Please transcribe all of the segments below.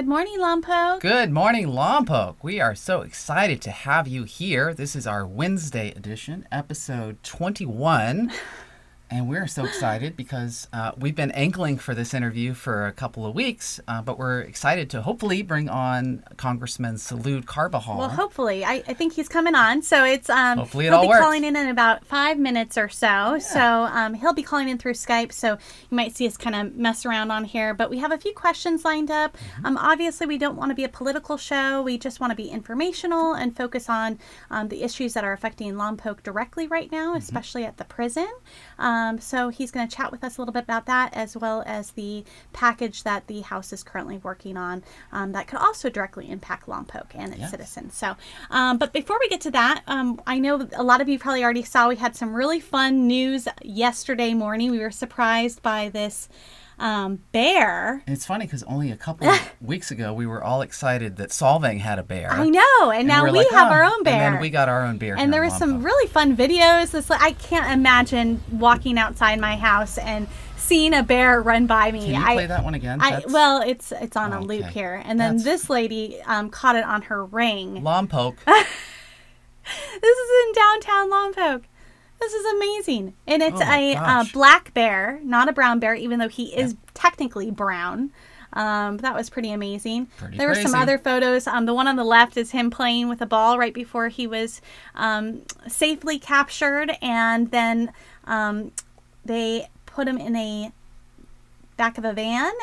Good morning, Lompoc. Good morning, Lompoc. We are so excited to have you here. This is our Wednesday edition, episode 21. And we're so excited because we've been angling for this interview for a couple of weeks, but we're excited to hopefully bring on Congressman Salud Carbajal. Well, hopefully. I think he's coming on. So it's hopefully it he'll all be works. calling in about 5 minutes or so. Yeah. So he'll be calling in through Skype. So you might see us kind of mess around on here. But we have a few questions lined up. Obviously, we don't want to be a political show. We just want to be informational and focus on the issues that are affecting Lompoc directly right now, especially at the prison. So he's going to chat with us a little bit about that, as well as the package that the House is currently working on that could also directly impact Lompoc and its citizens. So, but before we get to that, I know a lot of you probably already saw we had some really fun news yesterday morning. We were surprised by this bear. And it's funny because only a couple of weeks ago we were all excited that Solvang had a bear. I know, and now we have our own bear. And then we got our own bear. And there was some really fun videos. I can't imagine walking outside my house and seeing a bear run by me. Can you play that one again? Well, it's on a loop here. And then this lady caught it on her ring. Lompoc. This is in downtown Lompoc. This is amazing. And it's a black bear, not a brown bear, even though he is technically brown. That was pretty amazing. There were some other photos. The one on the left is him playing with a ball right before he was safely captured. And then they put him in a back of a van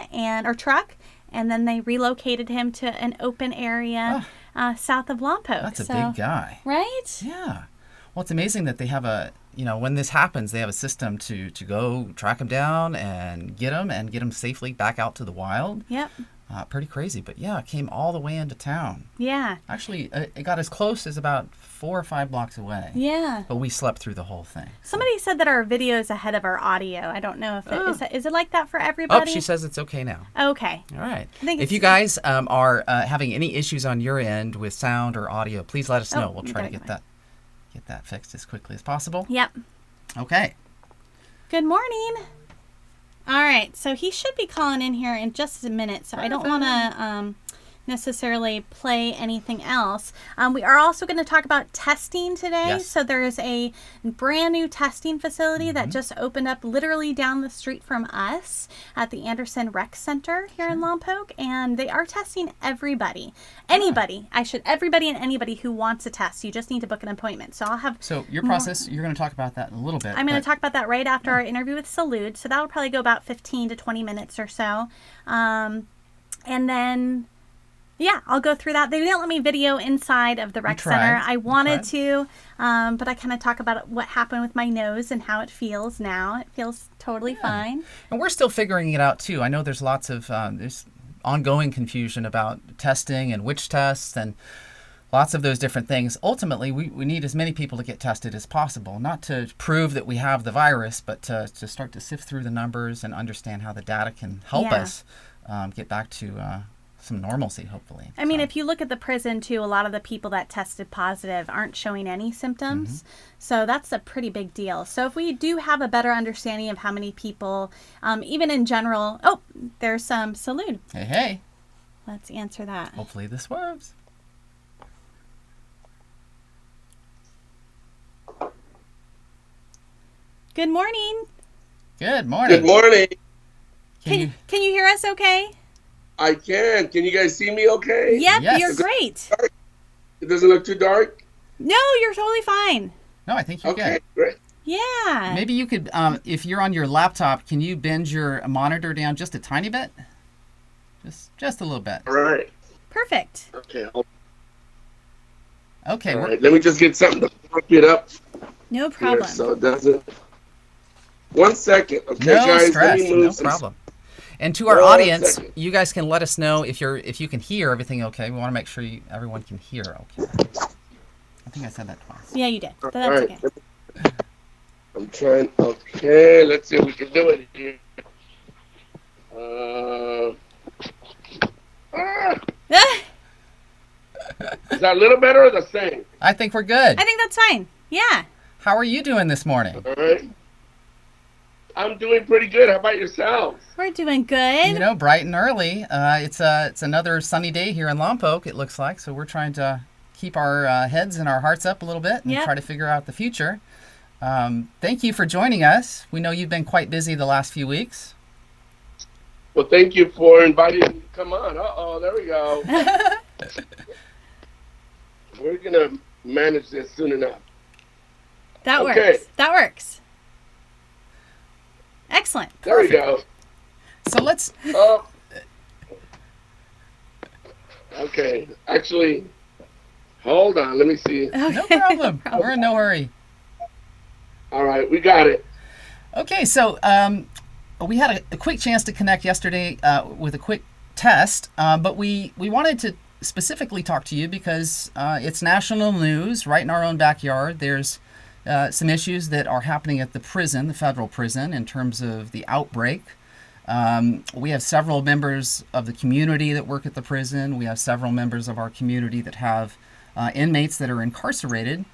or truck. And then they relocated him to an open area south of Lompoc. That's a big guy. Right? Yeah. Well, it's amazing that they have when this happens, they have a system to go track him down and get him safely back out to the wild. Yep. Pretty crazy. But yeah, it came all the way into town. Yeah. Actually, it got as close as about 4 or 5 blocks away. Yeah. But we slept through the whole thing. Somebody said that our video is ahead of our audio. I don't know if is it like that for everybody? Oh, she says it's okay now. Okay. All right. If you guys are having any issues on your end with sound or audio, please let us know. We'll try to get that fixed as quickly as possible. Yep. Okay. Good morning. All right, so he should be calling in here in just a minute, so I don't want to necessarily play anything else. We are also going to talk about testing today. Yes. So there is a brand new testing facility that just opened up literally down the street from us at the Anderson Rec Center here in Lompoc, and they are testing everybody. Everybody and anybody who wants a test. You just need to book an appointment. So I'll have... So your process, you're going to talk about that in a little bit. I'm going to talk about that right after our interview with Salud. So that will probably go about 15 to 20 minutes or so. And then... yeah, I'll go through that. They didn't let me video inside of the rec center. I wanted to, but I kind of talk about what happened with my nose and how it feels now. It feels totally fine. And we're still figuring it out, too. I know there's lots of there's ongoing confusion about testing and which tests and lots of those different things. Ultimately, we need as many people to get tested as possible, not to prove that we have the virus, but to start to sift through the numbers and understand how the data can help us get back to... some normalcy, hopefully. I mean, if you look at the prison, too, a lot of the people that tested positive aren't showing any symptoms. So that's a pretty big deal. So if we do have a better understanding of how many people, even in general... Oh, there's some Salud. Hey. Let's answer that. Hopefully this works. Good morning. Good morning. Good morning. Can you hear us okay? I can. Can you guys see me okay? Yep, Yes. you're great. It doesn't look too dark? No, you're totally fine. No, I think you're Okay, good. great. Yeah. Maybe you could, if you're on your laptop, can you bend your monitor down just a tiny bit? Just a little bit. All right. Perfect. Okay. Okay. All right. Let me just get something to plug it up No here problem. so it doesn't... 1 second. Okay, No guys. stress. Let me move No some... problem. And to our 1 audience, second. you guys can let us know if you can hear everything okay. We want to make sure everyone can hear okay. I think I said that twice. Yeah, you did. But All that's right. okay. I'm trying... Okay, let's see if we can do it here. Is that a little better or the same? I think we're good. I think that's fine. Yeah. How are you doing this morning? All right. I'm doing pretty good. How about yourselves? We're doing good. You know, bright and early. It's another sunny day here in Lompoc, it looks like. So we're trying to keep our heads and our hearts up a little bit and Yep. try to figure out the future. Thank you for joining us. We know you've been quite busy the last few weeks. Well, thank you for inviting me to come on. Uh-oh, there we go. We're going to manage this soon enough. That Okay. works. That works. Excellent. There we go. So let's. Oh. Okay. Actually, hold on. Let me see. Okay. No problem. We're in no hurry. All right. We got it. Okay, so we had a quick chance to connect yesterday with a quick test, but we wanted to specifically talk to you because it's national news right in our own backyard. There's some issues that are happening at the prison, the federal prison, in terms of the outbreak. We have several members of the community that work at the prison. We have several members of our community that have inmates that are incarcerated.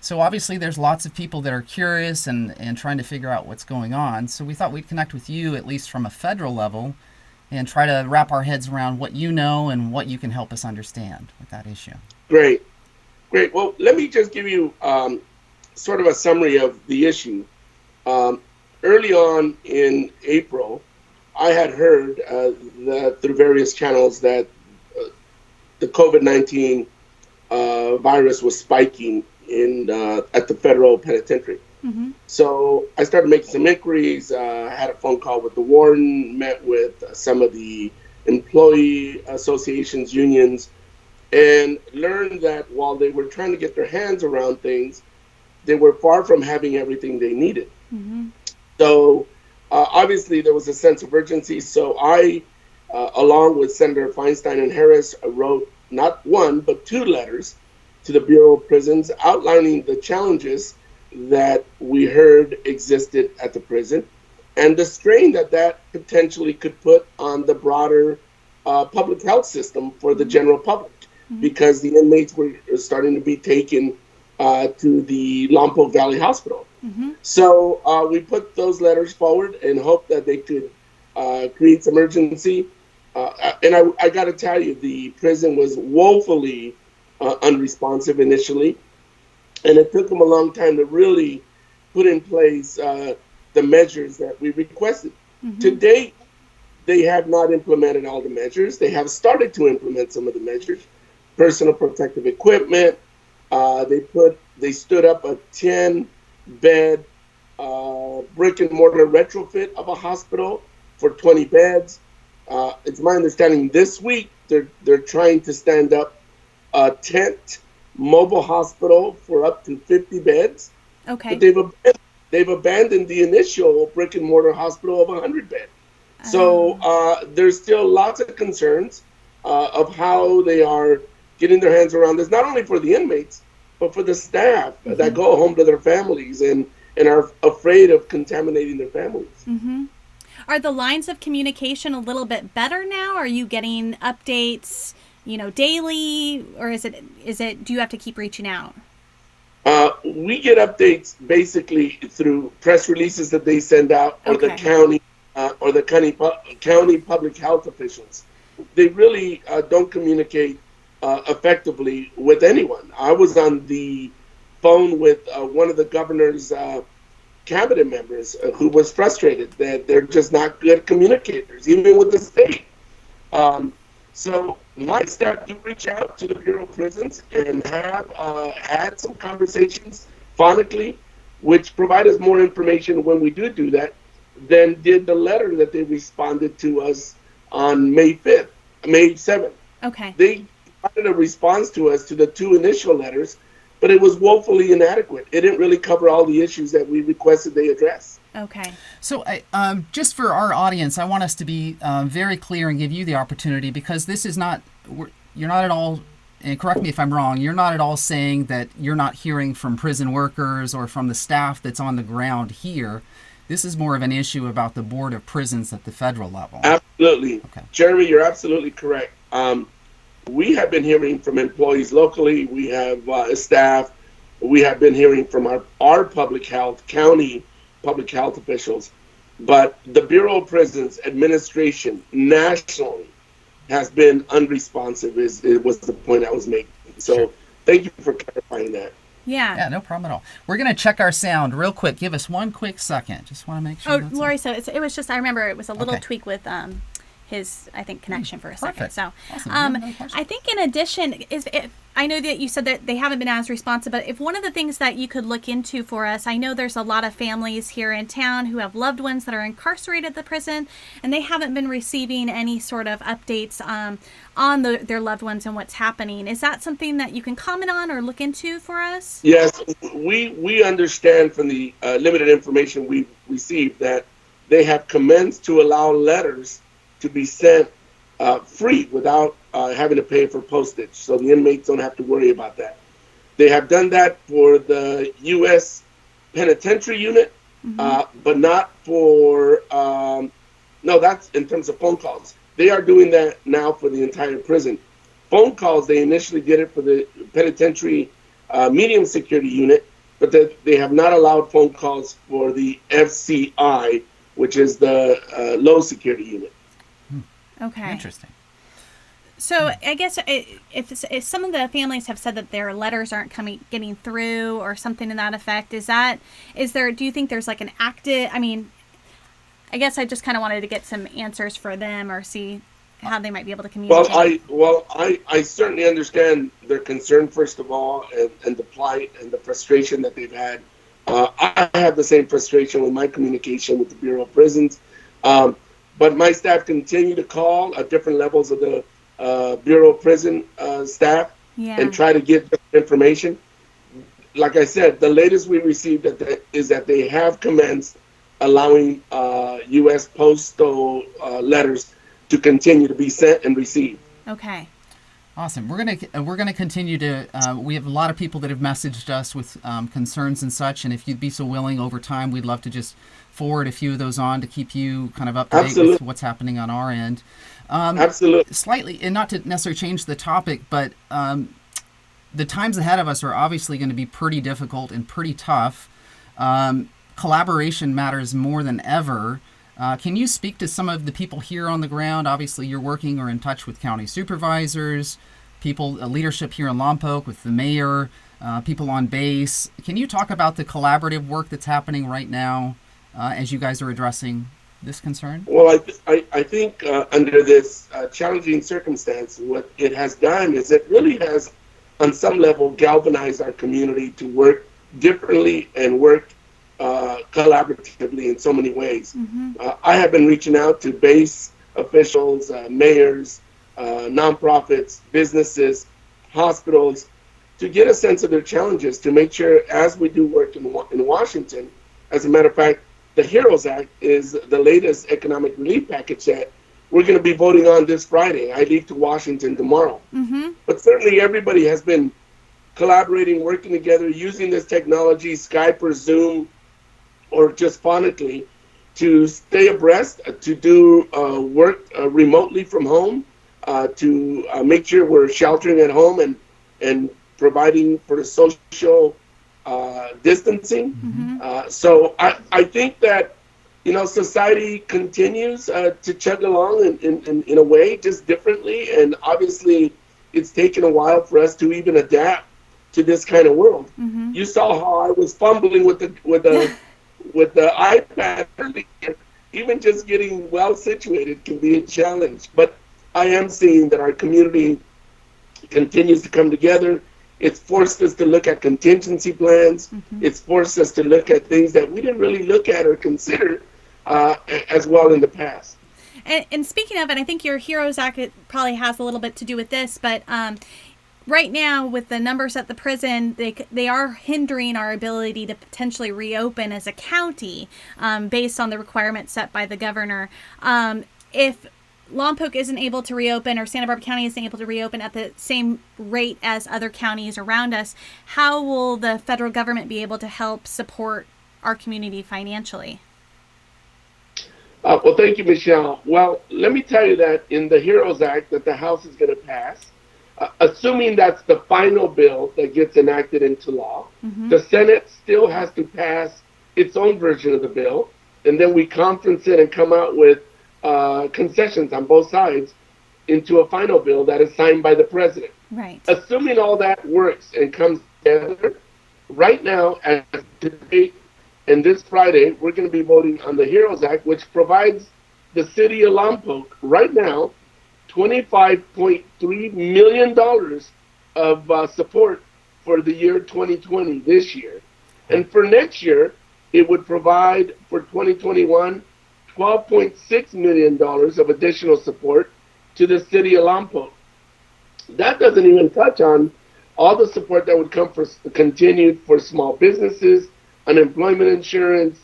So obviously there's lots of people that are curious and trying to figure out what's going on. So we thought we'd connect with you, at least from a federal level, and try to wrap our heads around what you know and what you can help us understand with that issue. Great. Well, let me just give you sort of a summary of the issue. Early on in April, I had heard that through various channels that the COVID-19 virus was spiking at the federal penitentiary. Mm-hmm. So I started making some inquiries. Had a phone call with the warden, met with some of the employee associations, unions, and learned that while they were trying to get their hands around things, they were far from having everything they needed. Mm-hmm. So obviously there was a sense of urgency. So I, along with Senator Feinstein and Harris, wrote not one, but two letters to the Bureau of Prisons outlining the challenges that we heard existed at the prison and the strain that potentially could put on the broader public health system for the general public, because the inmates were starting to be taken to the Lompoc Valley Hospital. Mm-hmm. So we put those letters forward and hoped that they could create some urgency. And I got to tell you, the prison was woefully unresponsive initially. And it took them a long time to really put in place the measures that we requested. Mm-hmm. To date, they have not implemented all the measures. They have started to implement some of the measures. Personal protective equipment. They stood up a 10-bed brick and mortar retrofit of a hospital for 20 beds. It's my understanding this week they're trying to stand up a tent mobile hospital for up to 50 beds. Okay. But they've abandoned the initial brick and mortar hospital of 100 beds. So there's still lots of concerns of how they are getting their hands around this, not only for the inmates, but for the staff that go home to their families and are afraid of contaminating their families. Mm-hmm. Are the lines of communication a little bit better now? Are you getting updates, daily, or is it? Do you have to keep reaching out? We get updates basically through press releases that they send out, or the county public health officials. They really don't communicate effectively with anyone. I was on the phone with one of the governor's cabinet members who was frustrated that they're just not good communicators, even with the state. So my staff do reach out to the Bureau of Prisons and have had some conversations phonically, which provide us more information when we do that than did the letter that they responded to us on May 7th. Okay. They provided a response to us to the two initial letters, but it was woefully inadequate. It didn't really cover all the issues that we requested they address. Okay. So just for our audience, I want us to be very clear and give you the opportunity, because this is not, you're not at all, and correct me if I'm wrong, you're not at all saying that you're not hearing from prison workers or from the staff that's on the ground here. This is more of an issue about the Board of Prisons at the federal level. Absolutely. Okay. Jeremy, you're absolutely correct. We have been hearing from employees locally. We have staff. We have been hearing from our public health, county public health officials. but the Bureau of Prisons administration nationally has been unresponsive. It was the point I was making. So Sure. thank you for clarifying that. Yeah. Yeah, no problem at all. We're going to check our sound real quick. Give us one quick second. Just want to make sure. Oh, that's Lori, so it was just, I remember it was a little Okay. tweak with his, I think, connection for a second. Perfect. So, Awesome. You have another question? I think in addition, I know that you said that they haven't been as responsive, but if one of the things that you could look into for us, I know there's a lot of families here in town who have loved ones that are incarcerated at the prison, and they haven't been receiving any sort of updates on their loved ones and what's happening. Is that something that you can comment on or look into for us? Yes, we understand from the limited information we've received that they have commenced to allow letters to be sent free without having to pay for postage. So the inmates don't have to worry about that. They have done that for the U.S. Penitentiary Unit, but not for, no, that's in terms of phone calls. They are doing that now for the entire prison. Phone calls, they initially did it for the penitentiary medium security unit, but they have not allowed phone calls for the FCI, which is the low security unit. Okay. Interesting. So I guess if some of the families have said that their letters aren't getting through or something to that effect, do you think there's like an active, I mean, I guess I just kind of wanted to get some answers for them or see how they might be able to communicate. I certainly understand their concern, first of all, and the plight and the frustration that they've had. I have the same frustration with my communication with the Bureau of Prisons. But my staff continue to call at different levels of the Bureau of Prison staff and try to get information. Like I said, the latest we received is that they have commenced allowing U.S. postal letters to continue to be sent and received. Okay. Awesome. We're gonna continue to. We have a lot of people that have messaged us with concerns and such, and if you'd be so willing, over time, we'd love to just forward a few of those on to keep you kind of up to date with what's happening on our end. Absolutely. Slightly, and not to necessarily change the topic, but the times ahead of us are obviously going to be pretty difficult and pretty tough. Collaboration matters more than ever. Can you speak to some of the people here on the ground? Obviously, you're working or in touch with county supervisors, leadership here in Lompoc with the mayor, people on base. Can you talk about the collaborative work that's happening right now as you guys are addressing this concern? Well, I think under this challenging circumstance, what it has done is it really has, on some level, galvanized our community to work differently and work collaboratively in so many ways. I have been reaching out to base officials, mayors, nonprofits, businesses, hospitals, to get a sense of their challenges, to make sure as we do work in Washington. As a matter of fact, the HEROES Act is the latest economic relief package that we're going to be voting on this Friday. I leave to Washington tomorrow. But certainly everybody has been collaborating, working together, using this technology, Skype or Zoom, or just phonically, to stay abreast, to do work remotely from home, to make sure we're sheltering at home and providing for the social distancing. So I think that, society continues to chug along in a way, just differently. And obviously, it's taken a while for us to even adapt to this kind of world. You saw how I was fumbling with the iPad earlier. Even just getting well situated can be a challenge. But I am seeing that our community continues to come together. It's forced us to look at contingency plans. It's forced us to look at things that we didn't really look at or consider as well in the past. And speaking of it, I think your HEROES Act probably has a little bit to do with this, but right now, with the numbers at the prison, they are hindering our ability to potentially reopen as a county based on the requirements set by the governor. If Lompoc isn't able to reopen, or Santa Barbara County isn't able to reopen at the same rate as other counties around us, how will the federal government be able to help support our community financially? Well, thank you, Michelle. Well, let me tell you that in the HEROES Act that the House is going to pass, assuming that's the final bill that gets enacted into law, the Senate still has to pass its own version of the bill. and then we conference it and come out with concessions on both sides into a final bill that is signed by the president. Right. Assuming all that works and comes together, right now, as today and this Friday, we're going to be voting on the HEROES Act, which provides the city of Lompoc right now $25.3 million of support for the year 2020 this year. And for next year, it would provide for 2021 $12.6 million of additional support to the city of Lompoc. That doesn't even touch on all the support that would come for continued for small businesses, unemployment insurance,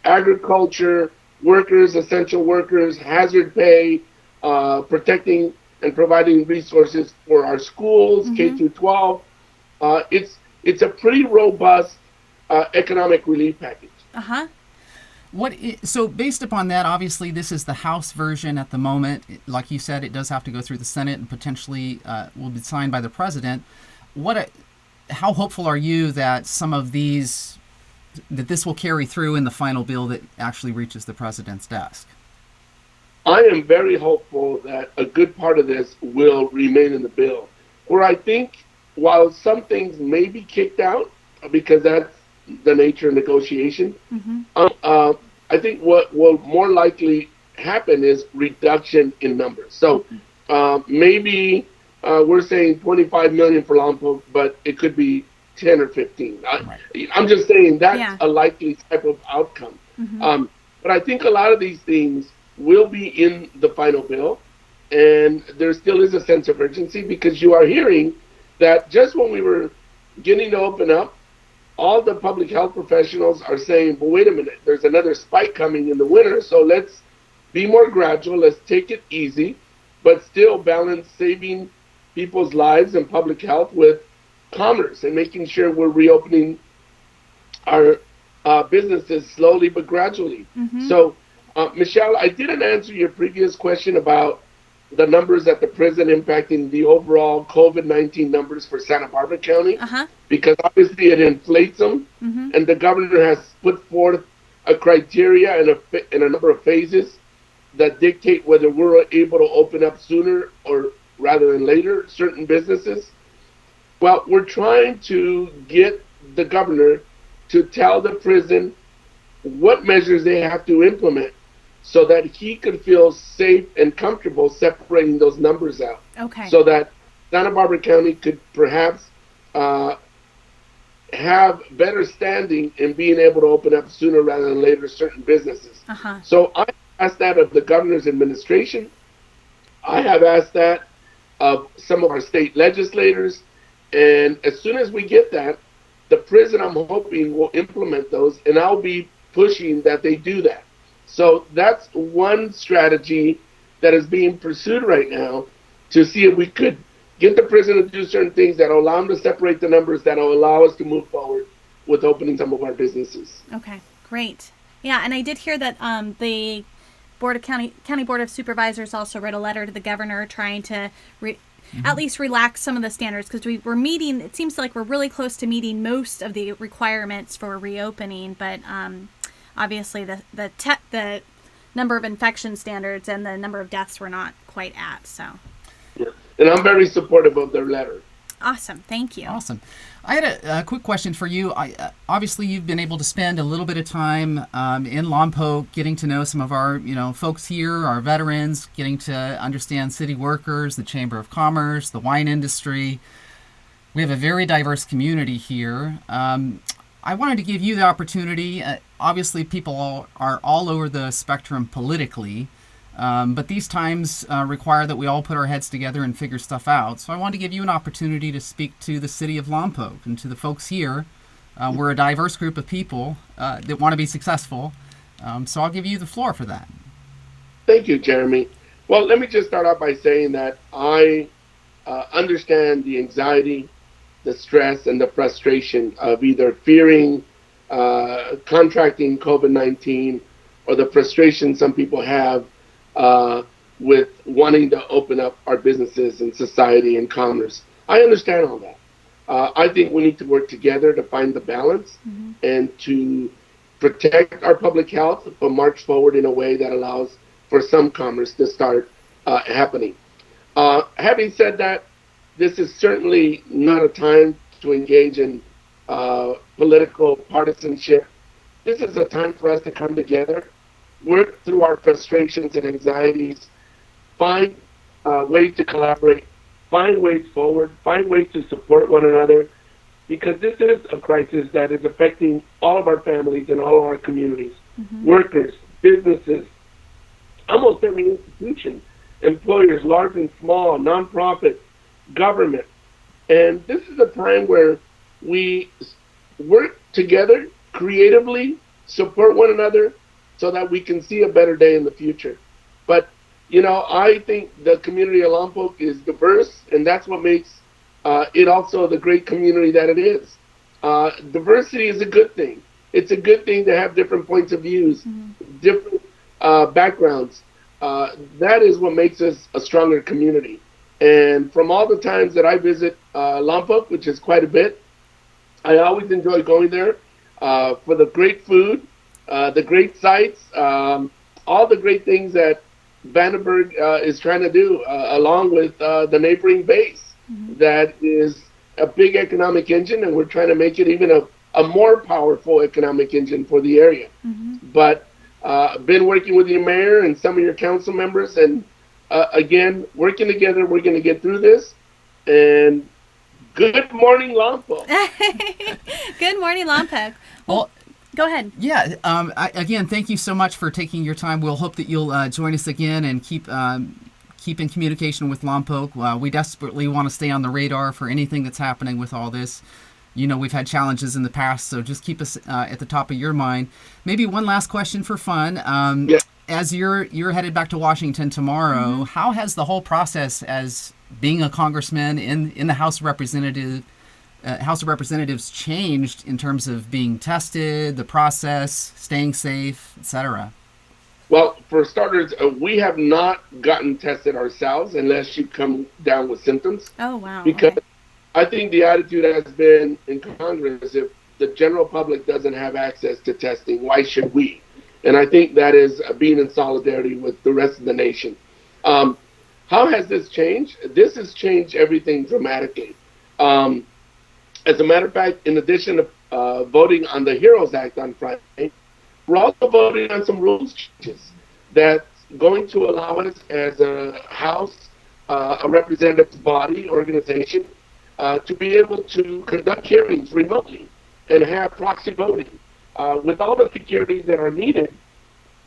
agriculture, workers, essential workers, hazard pay, protecting and providing resources for our schools, K through 12. It's a pretty robust economic relief package. Uh-huh. So based upon that, obviously this is the House version at the moment. Like you said, it does have to go through the Senate and potentially will be signed by the president. How hopeful are you that that this will carry through in the final bill that actually reaches the president's desk? I am very hopeful that a good part of this will remain in the bill. Where I think, while some things may be kicked out, because that's the nature of negotiation, I think what will more likely happen is reduction in numbers. So maybe we're saying 25 million for Lompoc, but it could be 10 or 15. I'm just saying that's a likely type of outcome. But I think a lot of these things will be in the final bill, and there still is a sense of urgency because you are hearing that just when we were getting to open up, all the public health professionals are saying, but wait a minute, there's another spike coming in the winter, so let's be more gradual, let's take it easy, but still balance saving people's lives and public health with commerce and making sure we're reopening our businesses slowly but gradually. So, Michelle, I didn't answer your previous question about the numbers at the prison impacting the overall COVID-19 numbers for Santa Barbara County, because obviously it inflates them, and the governor has put forth a criteria and a number of phases that dictate whether we're able to open up sooner or rather than later certain businesses. Well, we're trying to get the governor to tell the prison what measures they have to implement so that he could feel safe and comfortable separating those numbers out. Okay. So that Santa Barbara County could perhaps have better standing in being able to open up sooner rather than later certain businesses. So I asked that of the governor's administration. I have asked that of some of our state legislators. And as soon as we get that, the prison, I'm hoping, will implement those, and I'll be pushing that they do that. So that's one strategy that is being pursued right now to see if we could get the prison to do certain things that will allow them to separate the numbers, that will allow us to move forward with opening some of our businesses. Okay, great. Yeah, and I did hear that the County Board of Supervisors also wrote a letter to the governor trying to at least relax some of the standards, because we're meeting, it seems like we're really close to meeting most of the requirements for reopening, but obviously the number of infection standards and the number of deaths we're not quite at. So yeah. And I'm very supportive of their letter. Awesome. Thank you. Awesome. I had a quick question for you. Obviously, you've been able to spend a little bit of time in Lompoc, getting to know some of our folks here, our veterans, getting to understand city workers, the Chamber of Commerce, the wine industry. We have a very diverse community here. I wanted to give you the opportunity. Obviously, people are all over the spectrum politically, but these times require that we all put our heads together and figure stuff out. So I wanted to give you an opportunity to speak to the city of Lompoc and to the folks here. We're a diverse group of people that want to be successful. So I'll give you the floor for that. Thank you, Jeremy. Well, let me just start out by saying that I understand the anxiety, the stress, and the frustration of either fearing contracting COVID-19 or the frustration some people have with wanting to open up our businesses and society and commerce. I understand all that. I think we need to work together to find the balance and to protect our public health, but march forward in a way that allows for some commerce to start happening. Having said that, this is certainly not a time to engage in political partisanship. This is a time for us to come together, work through our frustrations and anxieties, find ways to collaborate, find ways forward, find ways to support one another, because this is a crisis that is affecting all of our families and all of our communities, workers, businesses, almost every institution, employers, large and small, nonprofit, government. And this is a time where we work together creatively, support one another, so that we can see a better day in the future. But, I think the community of Lompoc is diverse, and that's what makes it also the great community that it is. Diversity is a good thing. It's a good thing to have different points of views, different backgrounds. That is what makes us a stronger community. And from all the times that I visit Lompoc, which is quite a bit, I always enjoy going there for the great food, the great sights, all the great things that Vandenberg is trying to do, along with the neighboring base. That is a big economic engine, and we're trying to make it even a more powerful economic engine for the area. But I've been working with your mayor and some of your council members, and again, working together, we're going to get through this. And good morning, Lompoc. Good morning, Lompoc. Well, go ahead. Yeah. Again, thank you so much for taking your time. We'll hope that you'll join us again and keep in communication with Lompoc. We desperately want to stay on the radar for anything that's happening with all this. We've had challenges in the past, so just keep us at the top of your mind. Maybe one last question for fun. Yeah. As you're headed back to Washington tomorrow, how has the whole process as being a congressman in the House of Representatives changed in terms of being tested, the process, staying safe, etc.? Well, for starters, we have not gotten tested ourselves unless you come down with symptoms. Oh, wow. Because okay. I think the attitude has been in Congress, if the general public doesn't have access to testing, why should we? And I think that is being in solidarity with the rest of the nation. How has this changed? This has changed everything dramatically. As a matter of fact, in addition to voting on the HEROES Act on Friday, we're also voting on some rules changes that's going to allow us as a House, a representative body, organization, to be able to conduct hearings remotely and have proxy voting with all the securities that are needed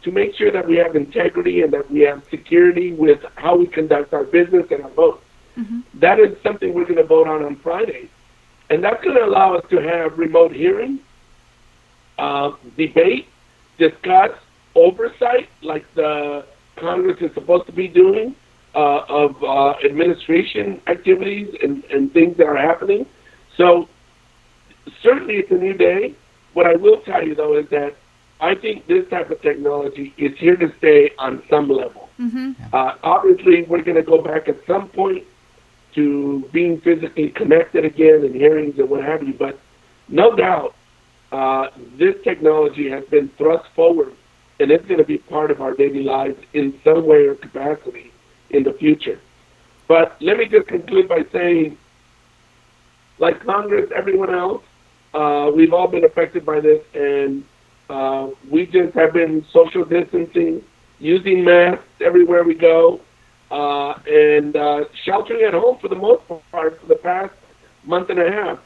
to make sure that we have integrity and that we have security with how we conduct our business and our votes. That is something we're going to vote on Friday. And that's going to allow us to have remote hearings, debate, discuss, oversight, like the Congress is supposed to be doing, of administration activities and things that are happening. So certainly it's a new day. What I will tell you, though, is that I think this type of technology is here to stay on some level. Obviously, we're going to go back at some point to being physically connected again and hearings and what have you, but no doubt this technology has been thrust forward, and it's going to be part of our daily lives in some way or capacity in the future. But let me just conclude by saying, like Congress, everyone else, we've all been affected by this, and we just have been social distancing, using masks everywhere we go, and sheltering at home for the most part for the past month and a half.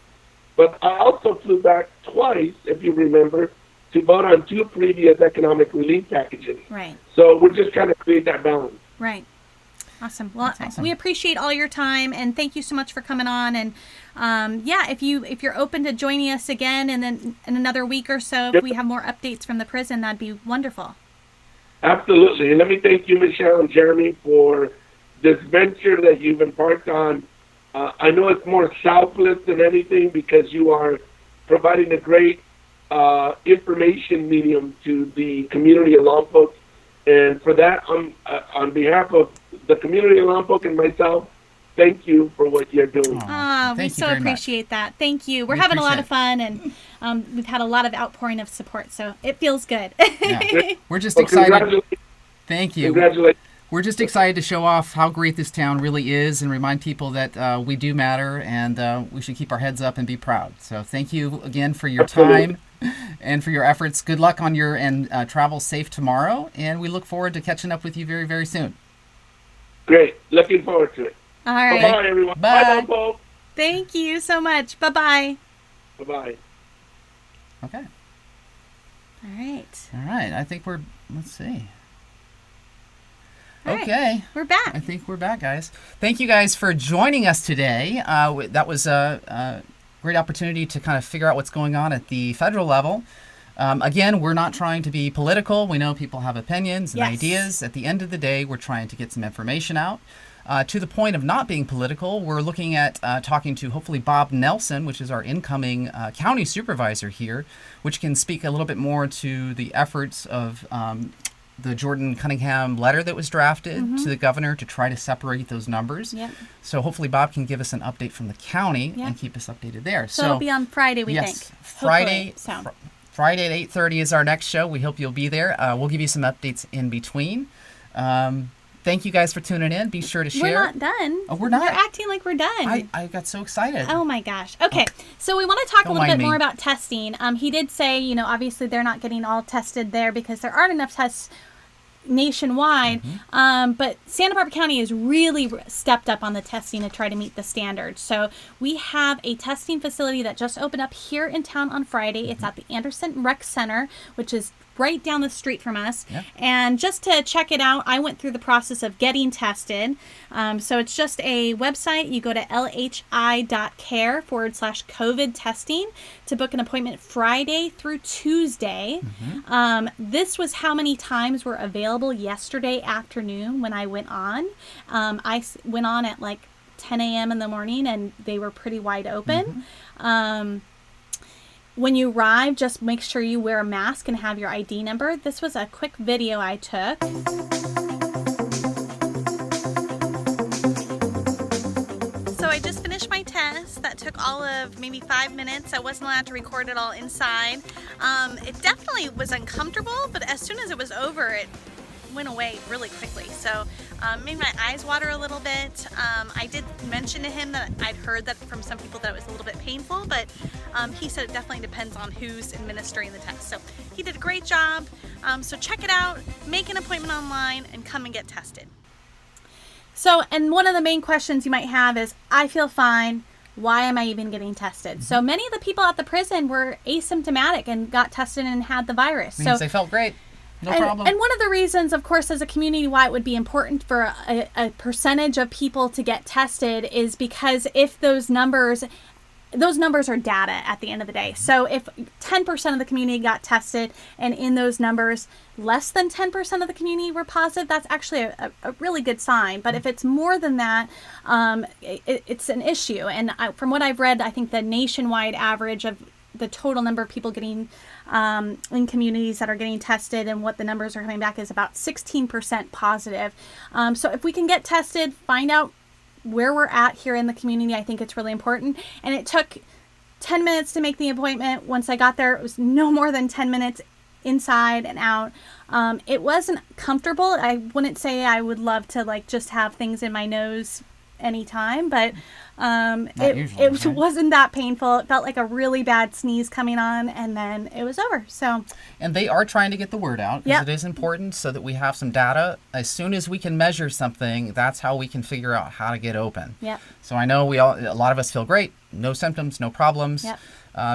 But I also flew back twice, if you remember, to vote on 2 previous economic relief packages. Right. So we're just trying to create that balance. Right. Awesome. Well, awesome. We appreciate all your time, and thank you so much for coming on. And if you're open to joining us again, and then in another week or so, if we have more updates from the prison, that'd be wonderful. Absolutely. And let me thank you, Michelle and Jeremy, for this venture that you've embarked on. I know it's more selfless than anything because you are providing a great information medium to the community of Lompoc. And for that, on behalf of the community of Lompoc and myself, thank you for what you're doing. We so appreciate that. Thank you. We're having a lot of fun, and we've had a lot of outpouring of support, so it feels good. Yeah. We're just Well, excited. congratulations. Thank you. Congratulations. We're just excited to show off how great this town really is and remind people that we do matter and we should keep our heads up and be proud. So thank you again for your Absolutely. time and for your efforts. Good luck on your and travel safe tomorrow. And we look forward to catching up with you very, very soon. Great. Looking forward to it. All right. Bye-bye, everyone. Bye. Bye, Lompoc. Thank you so much. Bye-bye. Bye-bye. Okay. All right. All right. I think let's see. All right. Okay. We're back. I think we're back, guys. Thank you guys for joining us today. That was a great opportunity to kind of figure out what's going on at the federal level. Again, we're not trying to be political. We know people have opinions and Yes. ideas. At the end of the day, we're trying to get some information out. To the point of not being political, we're looking at talking to hopefully Bob Nelson, which is our incoming county supervisor here, which can speak a little bit more to the efforts of the Jordan Cunningham letter that was drafted to the governor to try to separate those numbers. Yep. So hopefully Bob can give us an update from the county Yep. and keep us updated there. So it'll be on Friday, we yes, think. Friday. Hopefully, so. Friday at 8:30 is our next show. We hope you'll be there. We'll give you some updates in between. Thank you guys for tuning in. Be sure to share. We're not done. Oh, we're not? You're acting like we're done. I got so excited. Oh my gosh. Okay. So we want to talk a Don't little bit mind me. more about testing. He did say, obviously they're not getting all tested there because there aren't enough tests nationwide. But Santa Barbara County has really stepped up on the testing to try to meet the standards. So we have a testing facility that just opened up here in town on Friday. It's at the Anderson Rec Center, which is right down the street from us. Yep. And just to check it out, I went through the process of getting tested. So it's just a website. You go to lhi.care/COVID testing to book an appointment Friday through Tuesday. This was how many times were available yesterday afternoon when I went on. Went on at like 10 a.m. in the morning and they were pretty wide open. When you arrive, just make sure you wear a mask and have your ID number. This was a quick video I took. So I just finished my test. That took all of maybe 5 minutes. I wasn't allowed to record it all inside. It definitely was uncomfortable, but as soon as it was over, it went away really quickly. So made my eyes water a little bit. I did mention to him that I'd heard that from some people that it was a little bit painful, but he said it definitely depends on who's administering the test. So he did a great job. So check it out, make an appointment online, and come and get tested. So, and one of the main questions you might have is, I feel fine. Why am I even getting tested? So many of the people at the prison were asymptomatic and got tested and had the virus. Means they felt great. No problem. And one of the reasons, of course, as a community, why it would be important for a percentage of people to get tested is because if those numbers are data at the end of the day. So if 10% of the community got tested and in those numbers, less than 10% of the community were positive, that's actually a really good sign. But if it's more than that, it's an issue. And from what I've read, I think the nationwide average of the total number of people getting in communities that are getting tested and what the numbers are coming back is about 16% positive. So if we can get tested, find out where we're at here in the community, I think it's really important. And it took 10 minutes to make the appointment. Once I got there, it was no more than 10 minutes inside and out. It wasn't comfortable. I wouldn't say I would love to just have things in my nose anytime, but it wasn't that painful. It felt like a really bad sneeze coming on, and then it was over. So, and they are trying to get the word out because it is important so that we have some data. As soon as we can measure something, that's how we can figure out how to get open. Yep. So I know a lot of us feel great, no symptoms, no problems. Yep.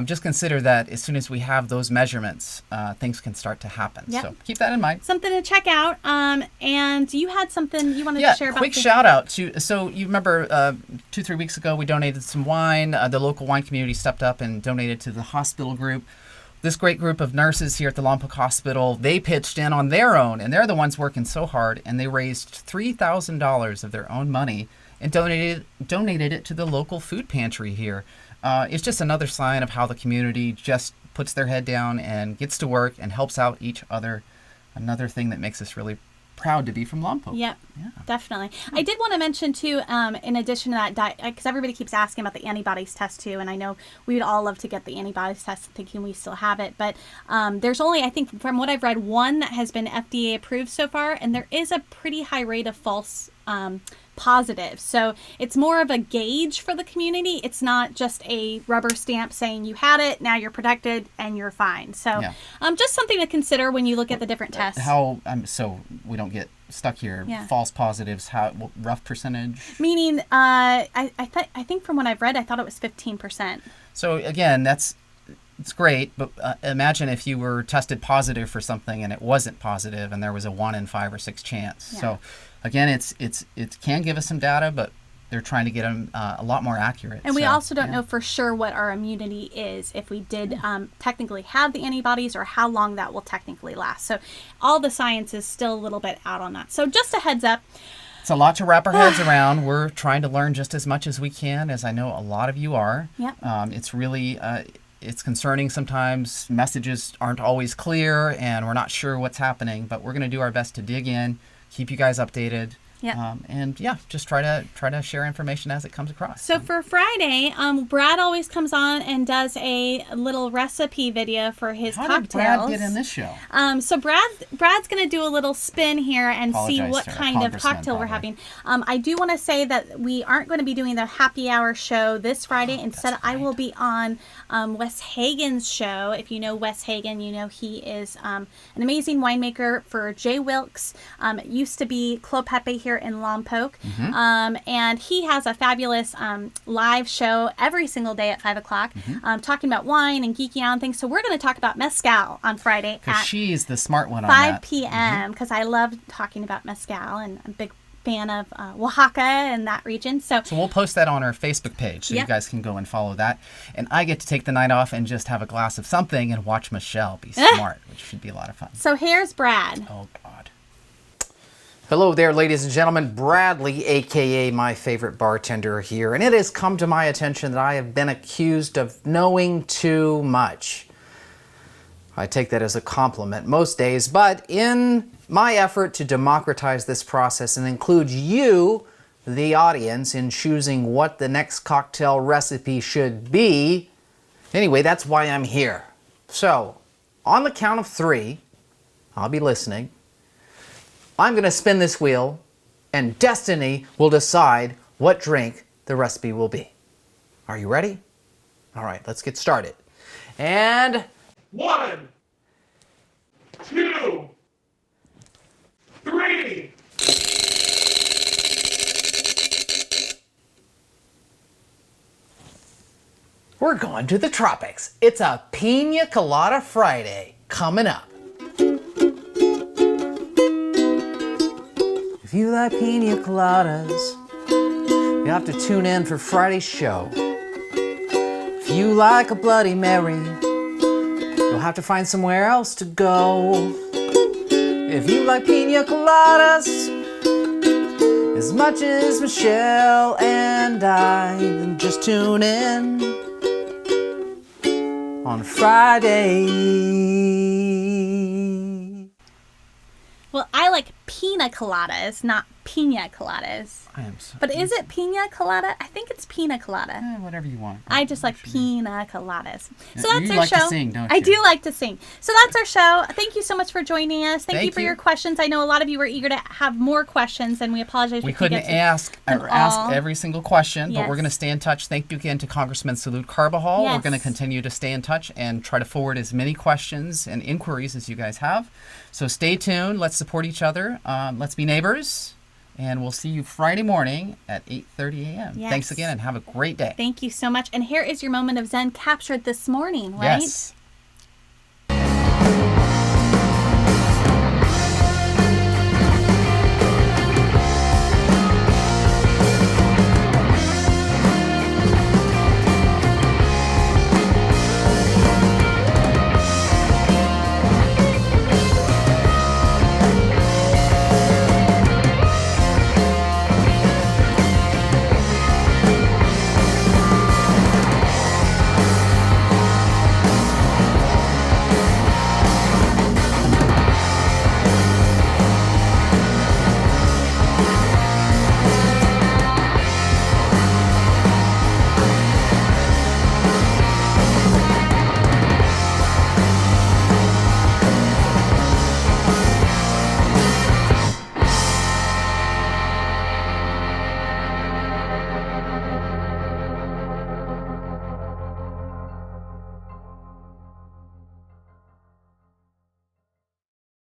Just consider that as soon as we have those measurements, things can start to happen. Yep. So keep that in mind. Something to check out. And you had something you wanted to share about. Quick shout out to. So you remember 2-3 weeks ago we donated some wine. The local wine community stepped up and donated to the hospital group. This great group of nurses here at the Lompoc Hospital, they pitched in on their own, and they're the ones working so hard, and they raised $3,000 of their own money and donated it to the local food pantry here. It's just another sign of how the community just puts their head down and gets to work and helps out each other. Another thing that makes us really proud to be from Lompoc. Yep, Yeah. definitely. I did want to mention too, in addition to that, because everybody keeps asking about the antibodies test too, and I know we would all love to get the antibodies test, thinking we still have it, but there's only, I think, from what I've read, one that has been FDA approved so far, and there is a pretty high rate of false positive. So it's more of a gauge for the community. It's not just a rubber stamp saying you had it, now you're protected, and you're fine. So just something to consider when you look at the different tests. How, so we don't get stuck here, false positives, how rough percentage? Meaning, I think from what I've read, I thought it was 15%. So again, it's great, but imagine if you were tested positive for something and it wasn't positive and there was a 1 in 5 or 6 chance. Yeah. So again, it can give us some data, but they're trying to get them a lot more accurate. And we also don't know for sure what our immunity is, if we did technically have the antibodies, or how long that will technically last. So all the science is still a little bit out on that. So just a heads up. It's a lot to wrap our heads around. We're trying to learn just as much as we can, as I know a lot of you are. Yep. It's really... it's concerning sometimes. Messages aren't always clear and we're not sure what's happening, but we're going to do our best to dig in, keep you guys updated. And just try to share information as it comes across. So for Friday, Brad always comes on and does a little recipe video for his cocktails. How did Brad get in this show? So Brad's going to do a little spin here and see what kind of cocktail we're having. I do want to say that we aren't going to be doing the happy hour show this Friday. Instead, I will be on Wes Hagen's show. If you know Wes Hagen, you know he is an amazing winemaker for J. Wilkes. It used to be Clo Pepe here in Lompoc. And he has a fabulous live show every single day at 5 o'clock, talking about wine and geeking out on things. So we're going to talk about mezcal on Friday at she's the smart one on 5 p.m. because I love talking about mezcal, and I'm a big fan of Oaxaca and that region. So we'll post that on our Facebook page, so you guys can go and follow that. And I get to take the night off and just have a glass of something and watch Michelle be smart, which should be a lot of fun. So here's Brad. Oh, God. Hello there, ladies and gentlemen. Bradley, a.k.a. my favorite bartender here. And it has come to my attention that I have been accused of knowing too much. I take that as a compliment most days, but in my effort to democratize this process and include you, the audience, in choosing what the next cocktail recipe should be, anyway, that's why I'm here. So, on the count of 3, I'll be listening. I'm going to spin this wheel, and destiny will decide what drink the recipe will be. Are you ready? All right, let's get started. And 1, 2, 3. we're going to the tropics. It's a Pina Colada Friday coming up. If you like pina coladas, you have to tune in for Friday's show. If you like a Bloody Mary, you'll have to find somewhere else to go. If you like pina coladas as much as Michelle and I, then just tune in on Friday. Well, I like pina coladas, not pina coladas. I am so... But is it pina colada? I think it's pina colada. whatever you want. I just like pina coladas. So You that's our like show. to sing, don't I you? do like to sing. So that's our show. Thank you so much for joining us. Thank you Thank for you. your questions. I know a lot of you were eager to have more questions, and we apologize. We can't couldn't get to ask them all. every single question, but Yes. we're going to stay in touch. Thank you again to Congressman Salud Carbajal. Yes. We're going to continue to stay in touch and try to forward as many questions and inquiries as you guys have. So stay tuned. Let's support each other. Let's be neighbors. And we'll see you Friday morning at 8:30 a.m. Yes. Thanks again and have a great day. Thank you so much. And here is your moment of Zen captured this morning, right? Yes.